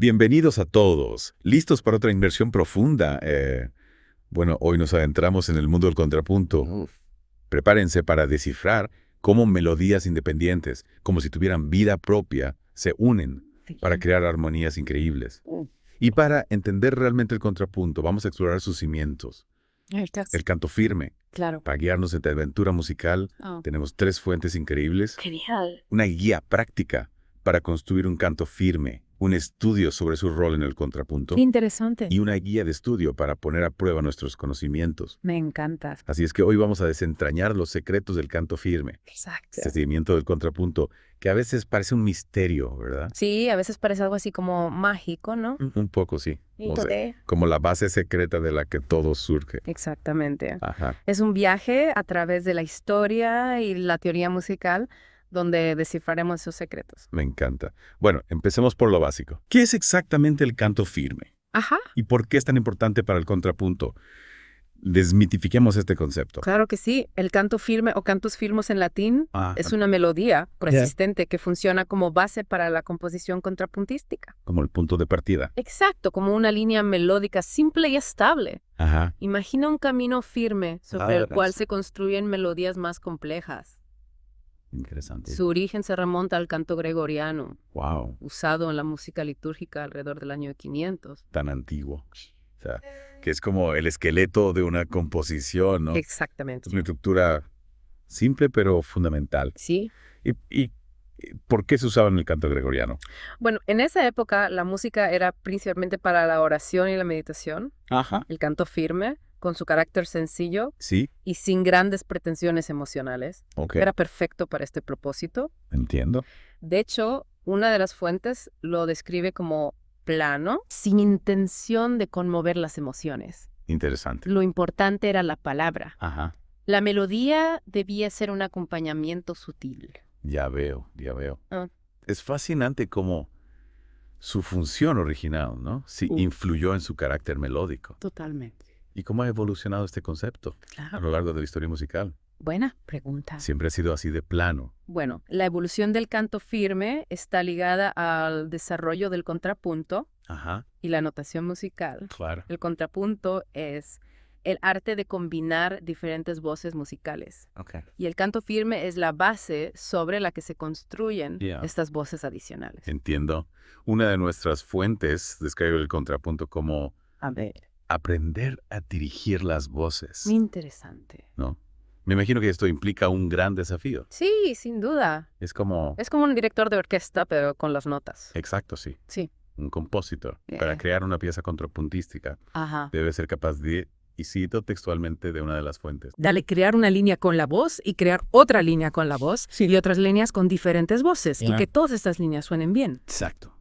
Bienvenidos a todos. ¿Listos para otra inmersión profunda? Bueno, hoy nos adentramos en el mundo del contrapunto. Uf, Prepárense para descifrar cómo melodías independientes, como si tuvieran vida propia, se unen para crear armonías increíbles. Y para entender realmente el contrapunto, vamos a explorar sus cimientos. El canto firme. claro. Para guiarnos en esta aventura musical, tenemos 3 fuentes increíbles. Genial. Una guía práctica para construir un canto firme, un estudio sobre su rol en el contrapunto Qué interesante. y una guía de estudio para poner a prueba nuestros conocimientos. Me encanta. Así es que hoy vamos a desentrañar los secretos del canto firme, Exacto. este seguimiento del contrapunto, que a veces parece un misterio, ¿verdad? Sí, a veces parece algo así como mágico, ¿no? Un poco, sí. Y O sea, todo. como la base secreta de la que todo surge. Exactamente. Ajá. Es un viaje a través de la historia y la teoría musical donde descifraremos esos secretos. Me encanta. Bueno, empecemos por lo básico. ¿Qué es exactamente el canto firme? Ajá. ¿Y por qué es tan importante para el contrapunto? Desmitifiquemos este concepto. Claro que sí. El canto firme o cantus firmus en latín Ah, es una melodía persistente que funciona como base para la composición contrapuntística. como el punto de partida. Exacto, como una línea melódica simple y estable. Ajá. Imagina un camino firme sobre el Ah, cual sí. se construyen melodías más complejas. Interesante. Su origen se remonta al canto gregoriano, Wow, usado en la música litúrgica alrededor del año 500. tan antiguo. O sea, que es como el esqueleto de una composición, ¿no? Es Exactamente. una estructura simple pero fundamental. Sí. ¿Y por qué se usaba en el canto gregoriano? Bueno, en esa época la música era principalmente para la oración y la meditación. Ajá. El canto firme, con su carácter sencillo Sí, y sin grandes pretensiones emocionales, ok. era perfecto para este propósito. Entiendo. De hecho, una de las fuentes lo describe como plano, sin intención de conmover las emociones. Interesante. Lo importante era la palabra. Ajá. La melodía debía ser un acompañamiento sutil. Ya veo, ya veo. Ah. Es fascinante cómo su función original, ¿no? Sí, influyó en su carácter melódico. Totalmente. ¿Y cómo ha evolucionado este concepto a Claro. lo largo de la historia musical? Buena pregunta. Siempre ha sido así de plano. Bueno, la evolución del canto firme está ligada al desarrollo del contrapunto Ajá, y la notación musical. claro. El contrapunto es el arte de combinar diferentes voces musicales. Ok. Y el canto firme es la base sobre la que se construyen Yeah. estas voces adicionales. Entiendo. Una de nuestras fuentes describe el contrapunto como A ver. aprender a dirigir las voces, Interesante. ¿no? Me imagino que esto implica un gran desafío. Sí, sin duda. Es como... Es como un director de orquesta, pero con las notas. Exacto, sí. Sí. Un compositor. Yeah. Para crear una pieza contrapuntística Ajá. debe ser capaz de, y cito textualmente de una de las fuentes, Dale, crear una línea con la voz y crear otra línea con la voz y otras líneas con diferentes voces y que todas estas líneas suenen bien. exacto.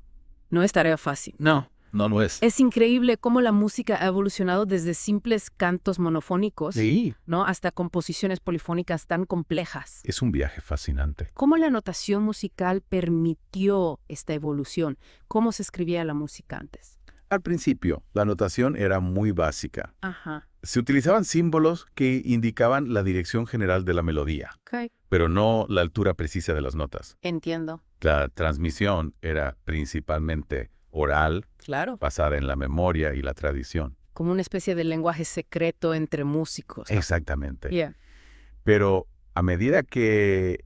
No es tarea fácil. No, no lo es. Es increíble cómo la música ha evolucionado desde simples cantos monofónicos, Sí. ¿no?, hasta composiciones polifónicas tan complejas. Es un viaje fascinante. ¿Cómo la notación musical permitió esta evolución? ¿Cómo se escribía la música antes? Al principio, la notación era muy básica. Ajá. Se utilizaban símbolos que indicaban la dirección general de la melodía, Ok. pero no la altura precisa de las notas. Entiendo. La transmisión era principalmente oral, Claro. basada en la memoria y la tradición. Como una especie de lenguaje secreto entre músicos. Exactamente. Yeah. Pero a medida que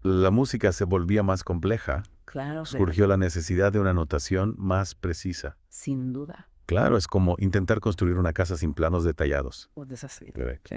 la música se volvía más compleja, Claro. surgió la necesidad de una notación más precisa. Sin duda. Claro, es como intentar construir una casa sin planos detallados. Un desastre. Correcto.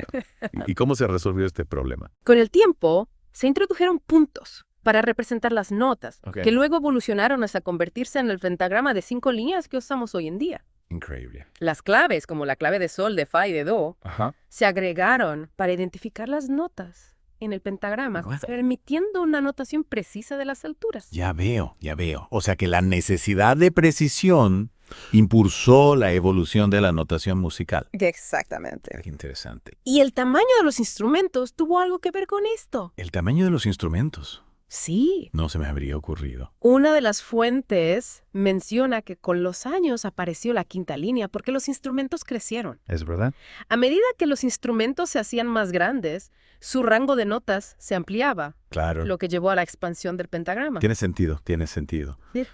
¿Y cómo se resolvió este problema? Con el tiempo, se introdujeron puntos para representar las notas, Ok. que luego evolucionaron hasta convertirse en el pentagrama de 5 líneas que usamos hoy en día. Increíble. Las claves, como la clave de sol, de fa y de do, Ajá. se agregaron para identificar las notas en el pentagrama, Bueno. permitiendo una notación precisa de las alturas. Ya veo, ya veo. O sea que la necesidad de precisión impulsó la evolución de la notación musical. Exactamente. Qué interesante. Y el tamaño de los instrumentos tuvo algo que ver con esto. El tamaño de los instrumentos. Sí. No se me habría ocurrido. Una de las fuentes menciona que con los años apareció la quinta línea porque los instrumentos crecieron. ¿Es verdad? A medida que los instrumentos se hacían más grandes, su rango de notas se ampliaba, Claro. lo que llevó a la expansión del pentagrama. Tiene sentido, tiene sentido. Sí.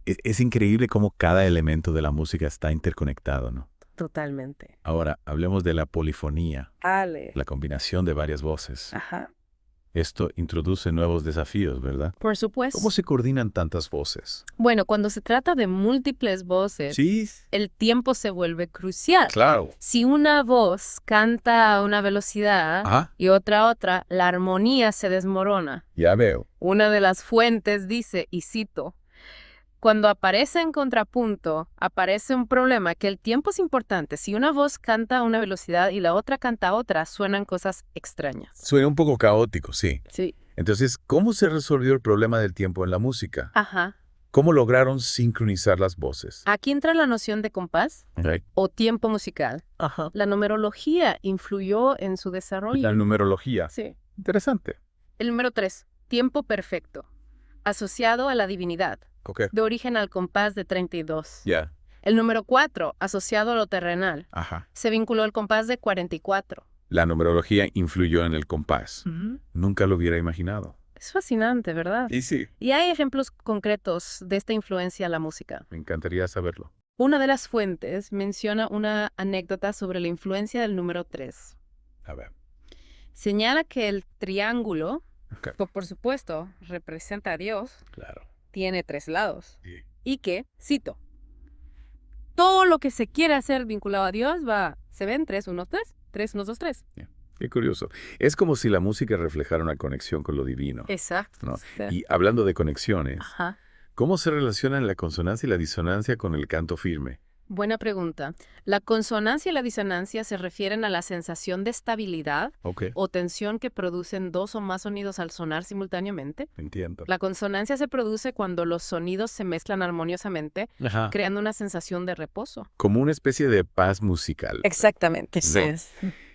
Es increíble cómo cada elemento de la música está interconectado, ¿no? Totalmente. Ahora, hablemos de la polifonía, Ale. la combinación de varias voces. Ajá. Esto introduce nuevos desafíos, ¿verdad? Por supuesto. ¿Cómo se coordinan tantas voces? Bueno, cuando se trata de múltiples voces, Sí, el tiempo se vuelve crucial. claro. Si una voz canta a una velocidad Ajá, y otra, la armonía se desmorona. ya veo. Una de las fuentes dice, y cito, cuando aparece en contrapunto, aparece un problema que el tiempo es importante. Si una voz canta a una velocidad y la otra canta a otra, suenan cosas extrañas. Suena un poco caótico, sí. Sí. Entonces, ¿cómo se resolvió el problema del tiempo en la música? Ajá. ¿Cómo lograron sincronizar las voces? Aquí entra la noción de compás Ok. o tiempo musical. Ajá. La numerología influyó en su desarrollo. La numerología. Sí. Interesante. El número 3, tiempo perfecto, asociado a la divinidad, Ok. de origen al compás de 32. Ya. El número 4, asociado a lo terrenal, Ajá. se vinculó al compás de 44. La numerología influyó en el compás. Ujú. Nunca lo hubiera imaginado. Es fascinante, ¿verdad? Y sí, Y hay ejemplos concretos de esta influencia a la música. me encantaría saberlo. Una de las fuentes menciona una anécdota sobre la influencia del número 3. A ver. Señala que el triángulo, Ok. que por supuesto representa a Dios, Claro. tiene 3 lados. Sí. Y que, cito, todo lo que se quiere hacer vinculado a Dios se ve en 3, 1, 3, 3, 1, 2, 3. Qué curioso. Es como si la música reflejara una conexión con lo divino. Exacto. ¿No? Sí. Y hablando de conexiones, Ajá. ¿cómo se relacionan la consonancia y la disonancia con el canto firme? Buena pregunta. La consonancia y la disonancia se refieren a la sensación de estabilidad Ok, o tensión que producen dos o más sonidos al sonar simultáneamente. entiendo. La consonancia se produce cuando los sonidos se mezclan armoniosamente, Ajá. creando una sensación de reposo. Como una especie de paz musical. Exactamente. Sí.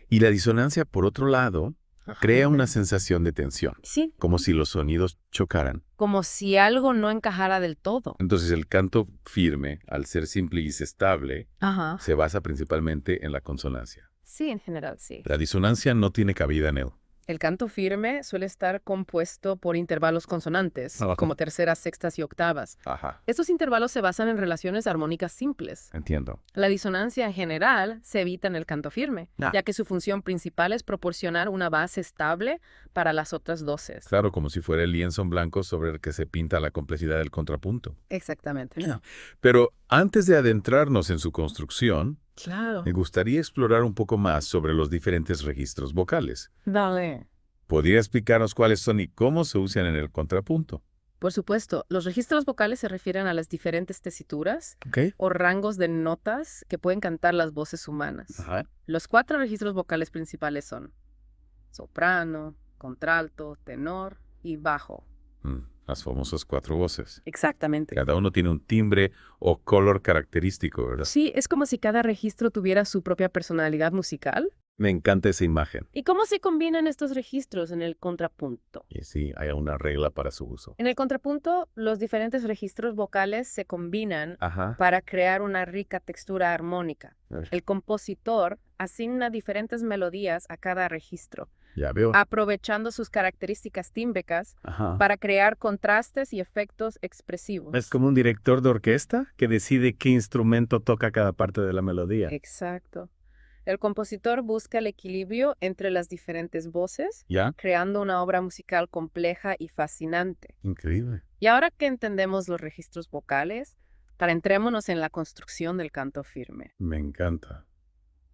Y la disonancia, por otro lado, crea una sensación de tensión, Sí, como si los sonidos chocaran. como si algo no encajara del todo. Entonces el canto firme, al ser simple y estable, Ajá. se basa principalmente en la consonancia. Sí, en general, sí. La disonancia no tiene cabida en él. El canto firme suele estar compuesto por intervalos consonantes, Ajá. como terceras, sextas y octavas. Ajá, Estos intervalos se basan en relaciones armónicas simples. entiendo. La disonancia en general se evita en el canto firme, Ah. ya que su función principal es proporcionar una base estable para las otras voces. Claro, como si fuera el lienzo en blanco sobre el que se pinta la complejidad del contrapunto. Exactamente. Pero antes de adentrarnos en su construcción, Claro. me gustaría explorar un poco más sobre los diferentes registros vocales. Dale. ¿Podría explicarnos cuáles son y cómo se usan en el contrapunto? Por supuesto, los registros vocales se refieren a las diferentes tesituras Ok. o rangos de notas que pueden cantar las voces humanas. Ajá. Los 4 registros vocales principales son soprano, contralto, tenor y bajo. Las famosas 4 voces. Exactamente. Cada uno tiene un timbre o color característico, ¿verdad? Sí, es como si cada registro tuviera su propia personalidad musical. Me encanta esa imagen. ¿Y cómo se combinan estos registros en el contrapunto? Y sí, hay una regla para su uso. En el contrapunto, los diferentes registros vocales se combinan Ajá. para crear una rica textura armónica. A ver. El compositor asigna diferentes melodías a cada registro, Ya veo. aprovechando sus características tímbricas Ajá. para crear contrastes y efectos expresivos. Es como un director de orquesta que decide qué instrumento toca cada parte de la melodía. Exacto. El compositor busca el equilibrio entre las diferentes voces, ¿Ya? creando una obra musical compleja y fascinante. Increíble. Y ahora que entendemos los registros vocales, adentrémonos en la construcción del canto firme. Me encanta.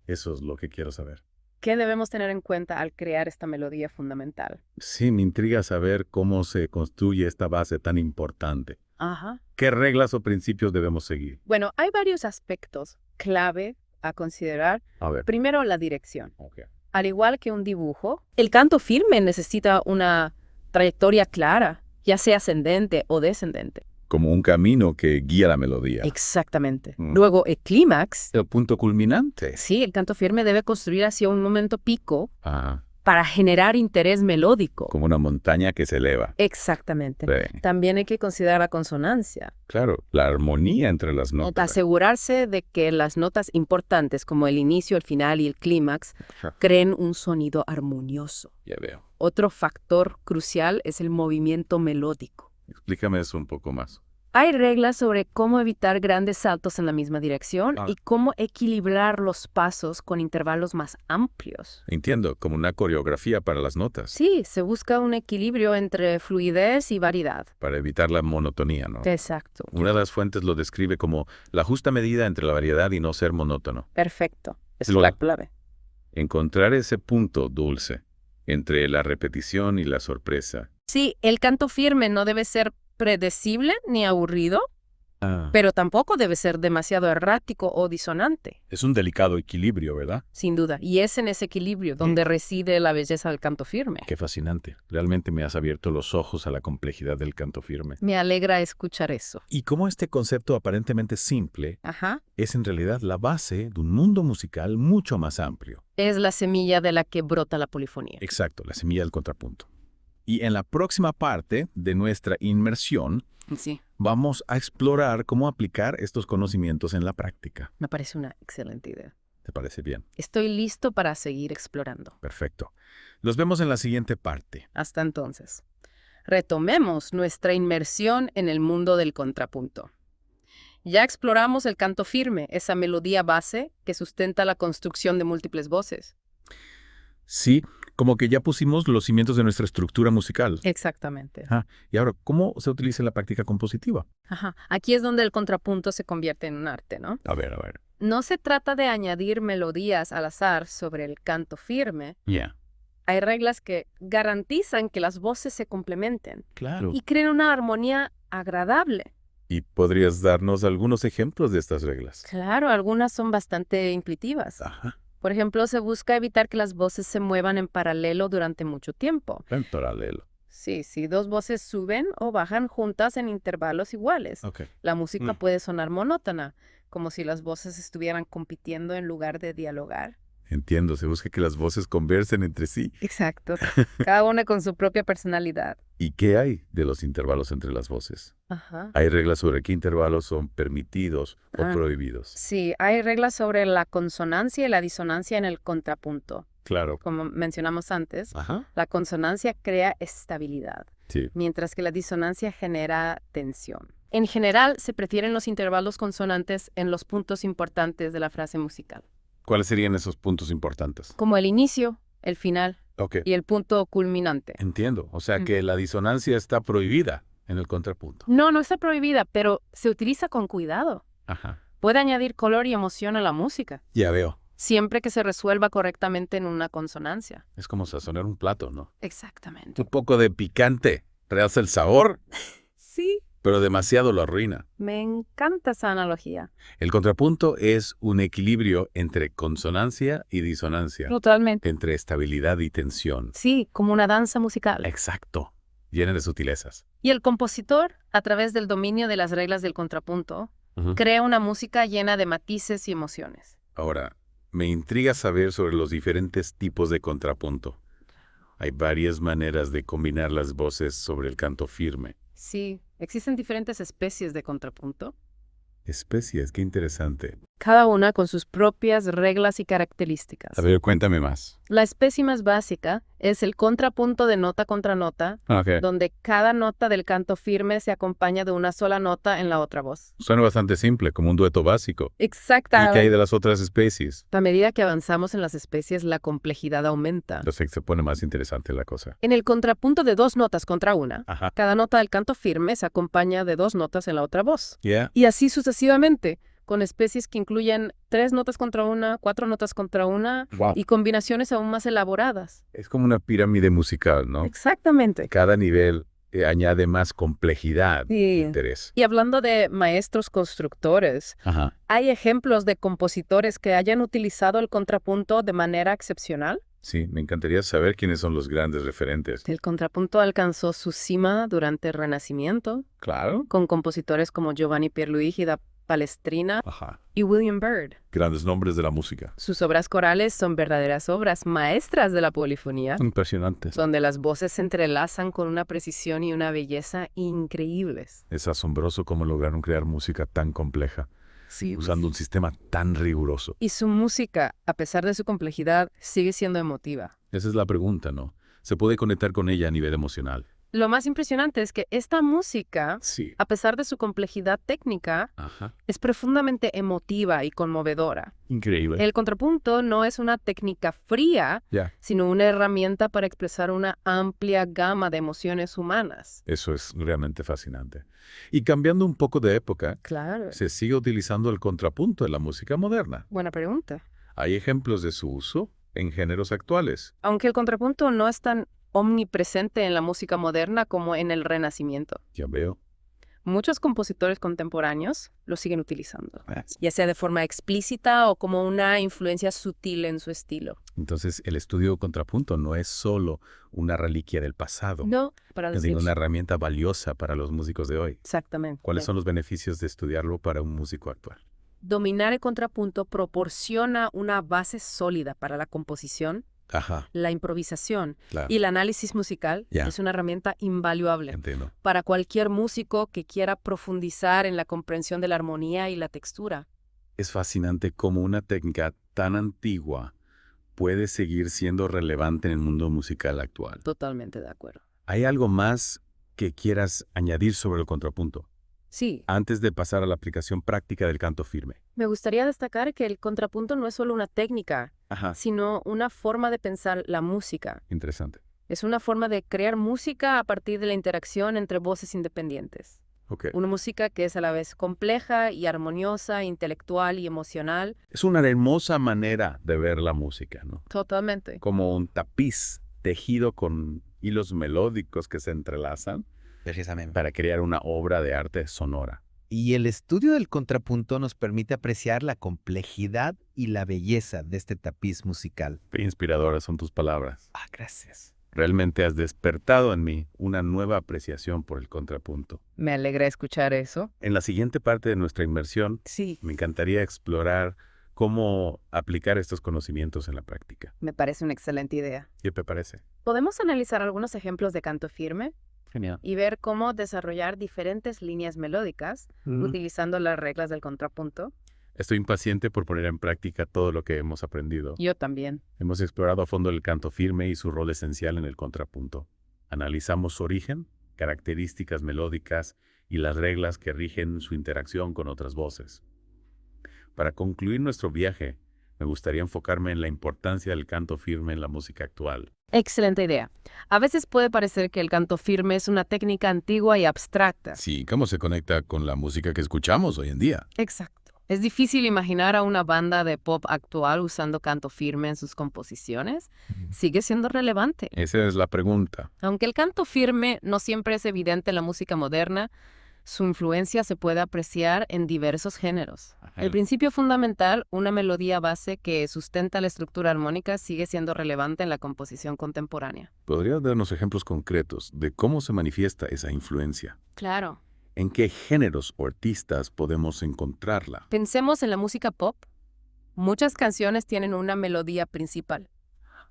Eso es lo que quiero saber. ¿Qué debemos tener en cuenta al crear esta melodía fundamental? Sí, me intriga saber cómo se construye esta base tan importante. Ajá. ¿Qué reglas o principios debemos seguir? Bueno, hay varios aspectos clave a considerar. A ver. Primero, la dirección. Ok. Al igual que un dibujo, el canto firme necesita una trayectoria clara, ya sea ascendente o descendente. Como un camino que guía la melodía. Exactamente. Mm. Luego, el clímax. El punto culminante. Sí, el canto firme debe construir hacia un momento pico Ah, para generar interés melódico. como una montaña que se eleva. Exactamente. Sí. También hay que considerar la consonancia. Claro, la armonía entre las notas. Asegurarse de que las notas importantes como el inicio, el final y el clímax Ajá. creen un sonido armonioso. Ya veo. Otro factor crucial es el movimiento melódico. Explícame eso un poco más. Hay reglas sobre cómo evitar grandes saltos en la misma dirección y cómo equilibrar los pasos con intervalos más amplios. Entiendo, como una coreografía para las notas, Sí, se busca un equilibrio entre fluidez y variedad. para evitar la monotonía, ¿no? Exacto. Una de las fuentes lo describe como la justa medida entre la variedad y no ser monótono. Perfecto. Es Lo- la clave. Encontrar ese punto dulce entre la repetición y la sorpresa. Sí, el canto firme no debe ser predecible ni aburrido, pero tampoco debe ser demasiado errático o disonante. Es un delicado equilibrio, ¿verdad? Sin duda. Y es en ese equilibrio donde reside la belleza del canto firme. Qué fascinante. Realmente me has abierto los ojos a la complejidad del canto firme. Me alegra escuchar eso. Y cómo este concepto aparentemente simple Ajá. es en realidad la base de un mundo musical mucho más amplio. Es la semilla de la que brota la polifonía. Exacto, la semilla del contrapunto. Y en la próxima parte de nuestra inmersión, Sí, vamos a explorar cómo aplicar estos conocimientos en la práctica. me parece una excelente idea. ¿Te parece bien? Estoy listo para seguir explorando. Perfecto. Los vemos en la siguiente parte. Hasta entonces, retomemos nuestra inmersión en el mundo del contrapunto. Ya exploramos el canto firme, esa melodía base que sustenta la construcción de múltiples voces. Sí, como que ya pusimos los cimientos de nuestra estructura musical. Exactamente. Y ahora, ¿cómo se utiliza en la práctica compositiva? Ajá. Aquí es donde el contrapunto se convierte en un arte, ¿no? A ver. No se trata de añadir melodías al azar sobre el canto firme. Ya. Hay reglas que garantizan que las voces se complementen Claro. y creen una armonía agradable. ¿Y podrías darnos algunos ejemplos de estas reglas? Claro, algunas son bastante intuitivas. Ajá. Por ejemplo, se busca evitar que las voces se muevan en paralelo durante mucho tiempo. En paralelo. Sí, si dos voces suben o bajan juntas en intervalos iguales. Ok. La música puede sonar monótona, como si las voces estuvieran compitiendo en lugar de dialogar. Entiendo, se busca que las voces conversen entre sí. Exacto. Cada una con su propia personalidad. ¿Y qué hay de los intervalos entre las voces? Ajá. ¿Hay reglas sobre qué intervalos son permitidos o prohibidos? Sí, hay reglas sobre la consonancia y la disonancia en el contrapunto. Claro. Como mencionamos antes, Ajá. la consonancia crea estabilidad, Sí. mientras que la disonancia genera tensión. En general, se prefieren los intervalos consonantes en los puntos importantes de la frase musical, ¿Cuáles serían esos puntos importantes? como el inicio, el final Ok. y el punto culminante. Entiendo. O sea que la disonancia está prohibida en el contrapunto. No está prohibida, pero se utiliza con cuidado. Ajá. Puede añadir color y emoción a la música, Ya veo. siempre que se resuelva correctamente en una consonancia. Es como sazonar un plato, ¿no? Exactamente. Un poco de picante realza el sabor, Sí, pero demasiado lo arruina. me encanta esa analogía. El contrapunto es un equilibrio entre consonancia y disonancia, Totalmente. entre estabilidad y tensión. Sí, como una danza musical. Exacto. Llena de sutilezas. Y el compositor, a través del dominio de las reglas del contrapunto, Ujú. crea una música llena de matices y emociones. Ahora, me intriga saber sobre los diferentes tipos de contrapunto. Hay varias maneras de combinar las voces sobre el canto firme. Sí, existen diferentes especies de contrapunto, Especies, qué interesante. cada una con sus propias reglas y características. A ver, cuéntame más. La especie más básica es el contrapunto de nota contra nota, donde cada nota del canto firme se acompaña de una sola nota en la otra voz. Suena bastante simple, como un dueto básico. ¿Y qué hay Exactamente. de las otras especies? A medida que avanzamos en las especies, la complejidad aumenta. Entonces se pone más interesante la cosa. En el contrapunto de dos notas contra una, Ajá. cada nota del canto firme se acompaña de dos notas en la otra voz. ¿Ya? Y así sucesivamente, con especies que incluyen 3 notas contra una, 4 notas contra una Wow. y combinaciones aún más elaboradas. Es como una pirámide musical, ¿no? Exactamente. Cada nivel añade más complejidad Sí. e interés. Y hablando de maestros constructores, Ajá. ¿hay ejemplos de compositores que hayan utilizado el contrapunto de manera excepcional? Sí, me encantaría saber quiénes son los grandes referentes. El contrapunto alcanzó su cima durante el Renacimiento, Claro. con compositores como Giovanni Pierluigi da Palestrina Ajá. y William Byrd. Grandes nombres de la música. Sus obras corales son verdaderas obras maestras de la polifonía, Impresionantes. donde las voces se entrelazan con una precisión y una belleza increíbles. Es asombroso cómo lograron crear música tan compleja, Sí. usando un sistema tan riguroso. Y su música, a pesar de su complejidad, sigue siendo emotiva. Esa es la pregunta, ¿no? ¿Se puede conectar con ella a nivel emocional? Lo más impresionante es que esta música, Sí. a pesar de su complejidad técnica, Ajá. es profundamente emotiva y conmovedora. Increíble. El contrapunto no es una técnica fría, Ya. sino una herramienta para expresar una amplia gama de emociones humanas. Eso es realmente fascinante. Y cambiando un poco de época, Claro. se sigue utilizando el contrapunto en la música moderna. Buena pregunta. Hay ejemplos de su uso en géneros actuales. Aunque el contrapunto no es tan omnipresente en la música moderna como en el Renacimiento, Ya veo. muchos compositores contemporáneos lo siguen utilizando, Ah, ya sea de forma explícita o como una influencia sutil en su estilo. Entonces, el estudio de contrapunto no es solo una reliquia del pasado, No, para es decir una herramienta valiosa para los músicos de hoy. exactamente. ¿Cuáles son los beneficios de estudiarlo para un músico actual? Dominar el contrapunto proporciona una base sólida para la composición, Ajá, la improvisación claro. y el análisis musical. Ya. Es una herramienta invaluable Entiendo. para cualquier músico que quiera profundizar en la comprensión de la armonía y la textura. Es fascinante cómo una técnica tan antigua puede seguir siendo relevante en el mundo musical actual. Totalmente de acuerdo. ¿Hay algo más que quieras añadir sobre el contrapunto Sí, antes de pasar a la aplicación práctica del canto firme? me gustaría destacar que el contrapunto no es solo una técnica, Ajá. sino una forma de pensar la música. Interesante. Es una forma de crear música a partir de la interacción entre voces independientes. Ok. Una música que es a la vez compleja y armoniosa, intelectual y emocional. Es una hermosa manera de ver la música, ¿no? Totalmente. Como un tapiz tejido con hilos melódicos que se entrelazan Precisamente. para crear una obra de arte sonora. Y el estudio del contrapunto nos permite apreciar la complejidad y la belleza de este tapiz musical. Qué inspiradoras son tus palabras. Ah, gracias. Realmente has despertado en mí una nueva apreciación por el contrapunto. Me alegra escuchar eso. En la siguiente parte de nuestra inmersión, Sí, me encantaría explorar cómo aplicar estos conocimientos en la práctica. me parece una excelente idea. ¿Qué te parece? ¿Podemos analizar algunos ejemplos de canto firme Genial. y ver cómo desarrollar diferentes líneas melódicas utilizando las reglas del contrapunto? Estoy impaciente por poner en práctica todo lo que hemos aprendido. Yo también. Hemos explorado a fondo el canto firme y su rol esencial en el contrapunto. Analizamos su origen, características melódicas y las reglas que rigen su interacción con otras voces. Para concluir nuestro viaje, me gustaría enfocarme en la importancia del canto firme en la música actual. Excelente idea. A veces puede parecer que el canto firme es una técnica antigua y abstracta. Sí, ¿cómo se conecta con la música que escuchamos hoy en día? Exacto. Es difícil imaginar a una banda de pop actual usando canto firme en sus composiciones. Sigue siendo relevante. Esa es la pregunta. Aunque el canto firme no siempre es evidente en la música moderna, su influencia se puede apreciar en diversos géneros. El principio fundamental, una melodía base que sustenta la estructura armónica, sigue siendo relevante en la composición contemporánea. ¿Podrías darnos ejemplos concretos de cómo se manifiesta esa influencia? Claro. ¿En qué géneros o artistas podemos encontrarla? Pensemos en la música pop. Muchas canciones tienen una melodía principal,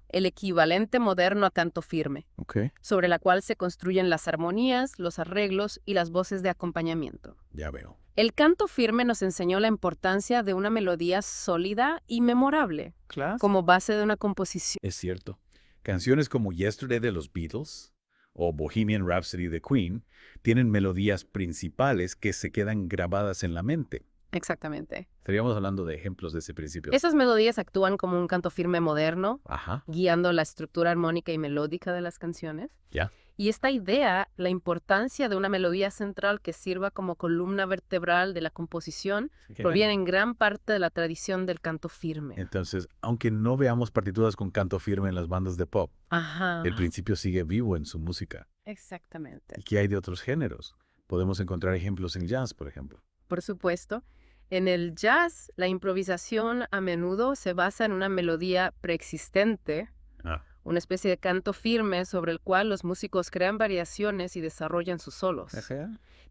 el equivalente moderno a canto firme, Ok, sobre la cual se construyen las armonías, los arreglos y las voces de acompañamiento. ya veo. El canto firme nos enseñó la importancia de una melodía sólida y memorable Claro. como base de una composición. Es cierto. Canciones como Yesterday de los Beatles o Bohemian Rhapsody de Queen tienen melodías principales que se quedan grabadas en la mente. Exactamente. Estaríamos hablando de ejemplos de ese principio. Esas melodías actúan como un canto firme moderno, Ajá. guiando la estructura armónica y melódica de las canciones. Ya. Y esta idea, la importancia de una melodía central que sirva como columna vertebral de la composición, proviene en gran parte de la tradición del canto firme. Entonces, aunque no veamos partituras con canto firme en las bandas de pop, Ajá. el principio sigue vivo en su música. Exactamente. ¿Y qué hay de otros géneros? Podemos encontrar ejemplos en jazz, por ejemplo. Por supuesto. En el jazz, la improvisación a menudo se basa en una melodía preexistente, Ah. una especie de canto firme sobre el cual los músicos crean variaciones y desarrollan sus solos.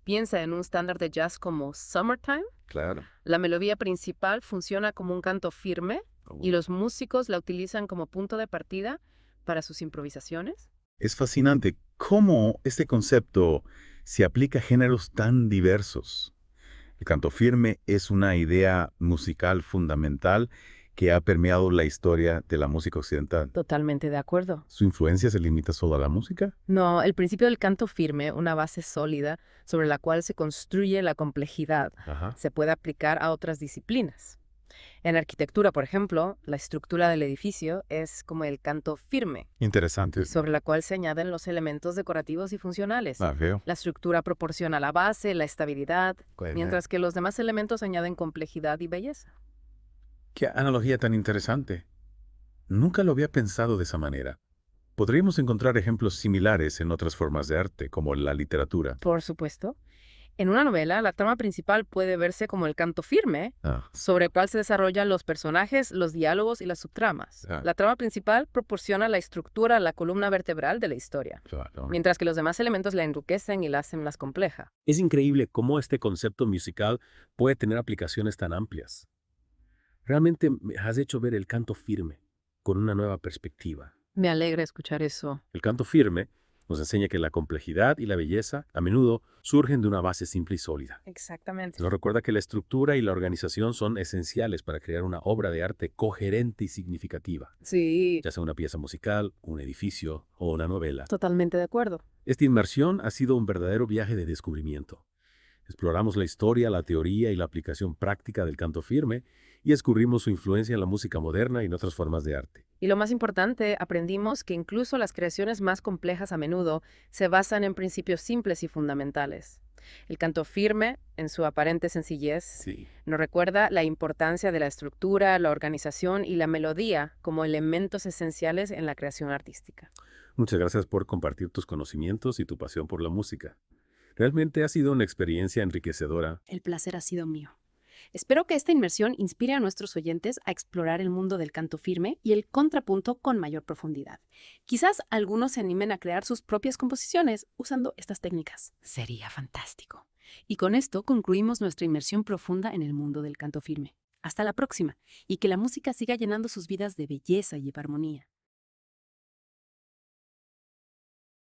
Piensa en un estándar de jazz como Summertime. Claro. La melodía principal funciona como un canto firme y los músicos la utilizan como punto de partida para sus improvisaciones. Es fascinante cómo este concepto se aplica a géneros tan diversos. El canto firme es una idea musical fundamental que ha permeado la historia de la música occidental. Totalmente de acuerdo. ¿Su influencia se limita solo a la música? No, el principio del canto firme, una base sólida sobre la cual se construye la complejidad, Ajá. se puede aplicar a otras disciplinas. En arquitectura, por ejemplo, la estructura del edificio es como el canto firme, Interesante. sobre la cual se añaden los elementos decorativos y funcionales. Veo. La estructura proporciona la base, la estabilidad, mientras que los demás elementos añaden complejidad y belleza. Qué analogía tan interesante. Nunca lo había pensado de esa manera. Podríamos encontrar ejemplos similares en otras formas de arte, como la literatura. Por supuesto. En una novela, la trama principal puede verse como el canto firme, sobre el cual se desarrollan los personajes, los diálogos y las subtramas. Ah. La trama principal proporciona la estructura, la columna vertebral de la historia, Claro. mientras que los demás elementos la enriquecen y la hacen más compleja. Es increíble cómo este concepto musical puede tener aplicaciones tan amplias. Realmente me has hecho ver el canto firme con una nueva perspectiva. Me alegra escuchar eso. El canto firme nos enseña que la complejidad y la belleza a menudo surgen de una base simple y sólida. Exactamente. Nos recuerda que la estructura y la organización son esenciales para crear una obra de arte coherente y significativa, Sí, ya sea una pieza musical, un edificio o una novela. totalmente de acuerdo. Esta inmersión ha sido un verdadero viaje de descubrimiento. Exploramos la historia, la teoría y la aplicación práctica del canto firme y descubrimos su influencia en la música moderna y en otras formas de arte. Y lo más importante, aprendimos que incluso las creaciones más complejas a menudo se basan en principios simples y fundamentales. El canto firme, en su aparente sencillez, Sí. nos recuerda la importancia de la estructura, la organización y la melodía como elementos esenciales en la creación artística. Muchas gracias por compartir tus conocimientos y tu pasión por la música. Realmente ha sido una experiencia enriquecedora. El placer ha sido mío. Espero que esta inmersión inspire a nuestros oyentes a explorar el mundo del canto firme y el contrapunto con mayor profundidad. Quizás algunos se animen a crear sus propias composiciones usando estas técnicas. Sería fantástico. Y con esto concluimos nuestra inmersión profunda en el mundo del canto firme. Hasta la próxima, y que la música siga llenando sus vidas de belleza y armonía.